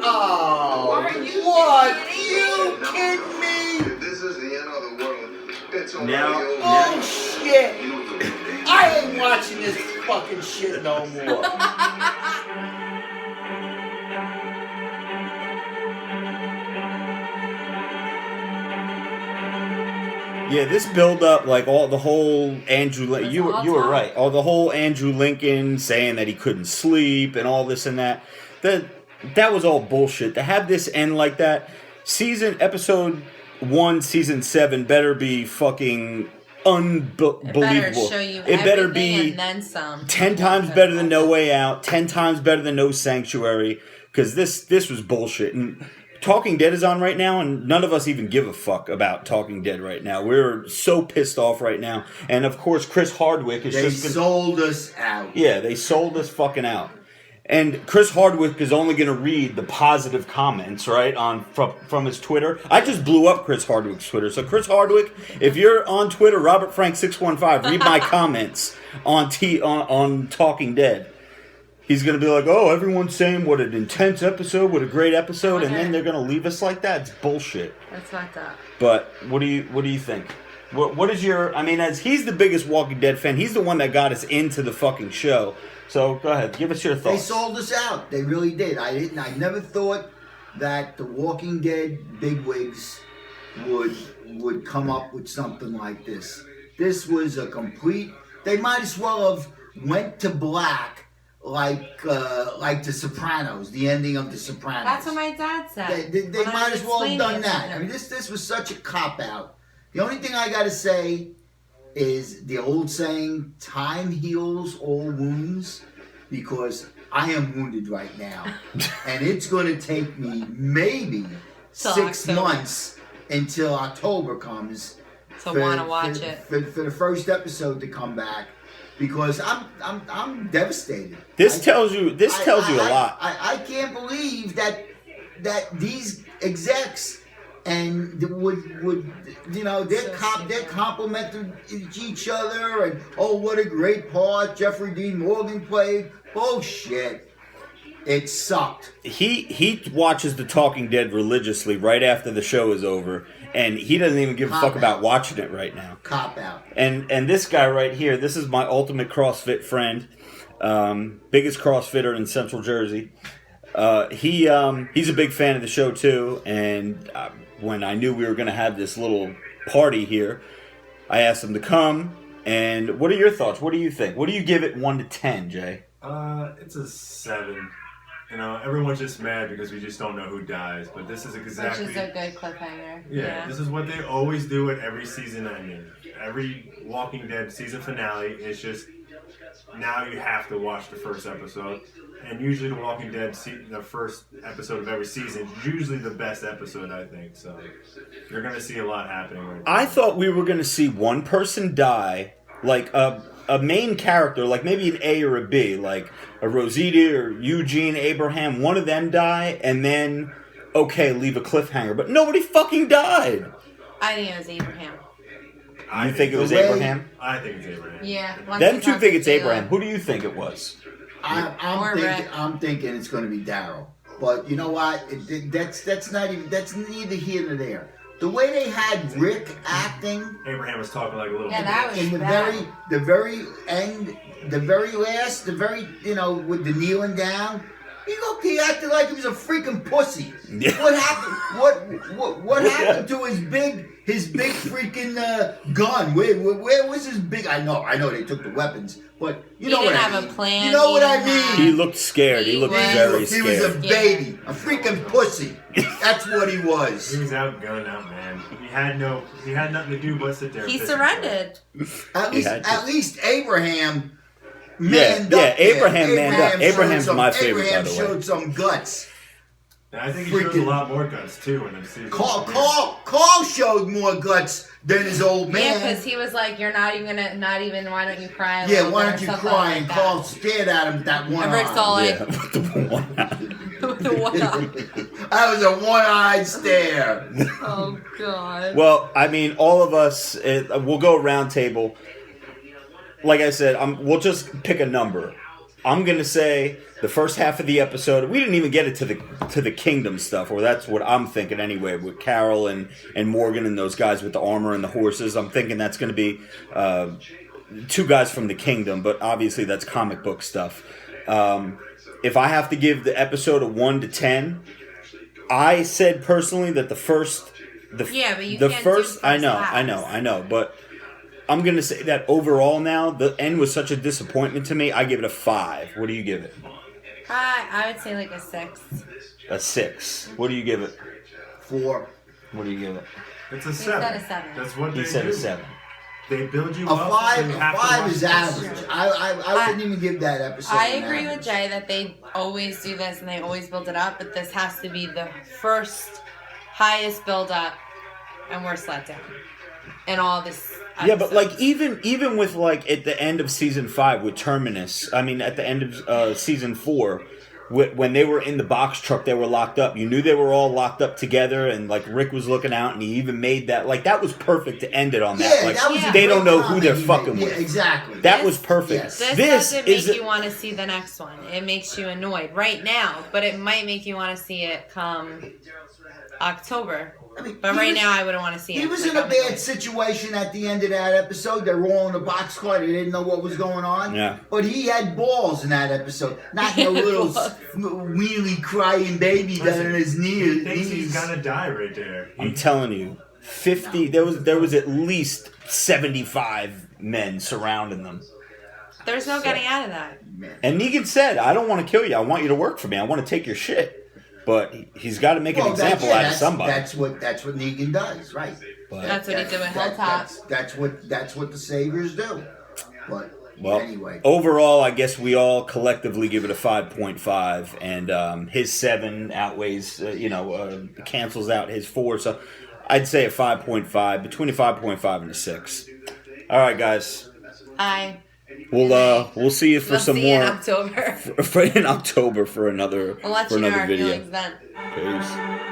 Oh, Are you what? kidding? You kidding me? If this is the end of the world, it's already Now- over. Oh shit! You know what the real danger I is? ain't watching this fucking shit no more. Yeah, this build up, like all the whole Andrew, you were right. All the whole Andrew Lincoln saying that he couldn't sleep and all this and that. That was all bullshit. To have this end like that, episode 1, season 7 better be fucking unbelievable. It better show you It better everything be and then some. 10 times better than No Way Out, 10 times better than No Sanctuary, because this was bullshit. And Talking Dead is on right now, and none of us even give a fuck about Talking Dead right now. We're so pissed off right now. And of course, Chris Hardwick is They just sold us out. Yeah, they sold us fucking out. And Chris Hardwick is only going to read the positive comments, right, from his Twitter. I just blew up Chris Hardwick's Twitter. So Chris Hardwick, if you're on Twitter, Robert Frank 615, read my comments on Talking Dead. He's going to be like, oh, everyone's saying what an intense episode, what a great episode, and then they're going to leave us like that. It's bullshit. That's fucked up. But what do you think? What is your? I mean, as he's the biggest Walking Dead fan, he's the one that got us into the fucking show. So go ahead, give us your thoughts. They sold us out. They really did. I never thought that the Walking Dead bigwigs would come up with something like this. This was a complete. They might as well have went to black like The Sopranos, the ending of The Sopranos. That's what my dad said. They When I might as well have explained done it to that. him. I mean, this was such a cop out. The only thing I gotta say is the old saying, time heals all wounds, because I am wounded right now. And it's going to take me maybe Till 6 October. months until October comes So wanna watch it. for the first episode to come back, because I'm devastated. This tells you a lot. I can't believe that these execs and would they're complimenting each other, and oh, what a great part Jeffrey Dean Morgan played. Bullshit. It sucked. He watches The Talking Dead religiously right after the show is over, and he doesn't even give a fuck about watching it right now. Cop out. And this guy right here, this is my ultimate CrossFit friend, biggest CrossFitter in Central Jersey. He's a big fan of the show too, and when I knew we were going to have this little party here, I asked him to come. And what are your thoughts? What do you think? What do you give it 1 to 10, Jay? It's a 7. You know, everyone's just mad because we just don't know who dies, but this is exactly... Which is a good cliffhanger. Yeah, this is what they always do at every season ending. Every Walking Dead season finale is just, now you have to watch the first episode. And usually The Walking Dead, the first episode of every season is usually the best episode, I think. So you're going to see a lot happening right now. I thought we were going to see one person die, like a main character, like maybe an A or a B, like a Rosita or Eugene, Abraham, one of them die, and then, okay, leave a cliffhanger. But nobody fucking died. I think it was Abraham. You think it was Abraham? I think it's Abraham. Yeah. Them two think it's Abraham. Who do you think it was? I'm thinking it's going to be Daryl. But you know what? That's neither here nor there. The way they had Rick acting, Abraham was talking like a little Yeah, that was in the bad. very end, the very last, with the kneeling down, he acted like he was a freaking pussy. Yeah. What happened? What happened to his big freaking gun? Where was his big? I know they took the weapons, but you know what I mean. He didn't have a plan. You know what I He mean? didn't He looked scared. He looked very He was a scared. baby, a freaking pussy. That's what he was. He was outgunned out, man. He had nothing to do but sit there. He and surrendered. At least Abraham Yeah, manned up. Abraham manned up. showed Abraham's some- my favorite, Abraham by the way. showed some guts. And I think he shows a lot more guts too in the season. Carl showed more guts than his old man. Yeah, because he was like, "You're not even why don't you cry?" a Yeah, little why bit," don't or you something cry? like And that. Carl stared at him with that one And Rick's all eye. like, Yeah, with the one eye. with the one eye. That was a one-eyed stare. Oh God. Well, I mean, all of us, we'll go round table. Like I said, we'll just pick a number. I'm gonna say the first half of the episode. We didn't even get it to the kingdom stuff, or that's what I'm thinking anyway. With Carol and Morgan and those guys with the armor and the horses, I'm thinking that's gonna be 2 guys from the kingdom. But obviously that's comic book stuff. If I have to give the episode a 1 to 10, I said personally that the first. But you the can't do first. I halves. know, but. I'm going to say that overall now, the end was such a disappointment to me. I give it a 5. What do you give it? I would say like a 6. A 6. What do you give it? 4. What do you give it? It's a said 7. a 7. That's what He they said do. a 7. They build you A up. 5. so you A have to 5 watch is it. average. I wouldn't even give that episode. I an agree with average. Jay that they always do this and they always build it up, but this has to be the first highest build up and worst letdown in all this. Yeah, but like episodes. even with like at the end of season 5 with Terminus, I mean at the end of season 4, when they were in the box truck, they were locked up. You knew they were all locked up together, and like Rick was looking out, and he even made that like that was perfect to end it on that. Yeah, Like that was a they great don't know who comment they're he fucking made. with. Yeah, exactly. That This- was perfect. yes. This doesn't make you want to see the next one. It makes you annoyed right now, but it might make you want to see it come October. I mean, But he right was- now, I wouldn't want to see it. He was Like, in a I'm bad annoyed. situation at the end of that episode. They were all in the box car. They didn't know what was going on. Yeah. But he had balls in that episode. Not no little Balls. wheelie crying baby down on his He knees. thinks he's gonna die right there. I'm telling you, 50. There was at least 75 men surrounding them. There's no getting out of that. And Negan said, "I don't want to kill you. I want you to work for me. I want to take your shit." But he's got to make an example out of somebody. That's what Negan does, right? But- That's what he did with Hilltop. That's what the saviors do. But Well, anyway, overall, I guess we all collectively give it a 5.5, and his 7 outweighs, cancels out his 4. So I'd say a 5.5, between a 5.5 and a 6. All right, guys, we'll see you for We'll some see you in more October. in October for another We'll let for you know another our video. feelings then. Peace.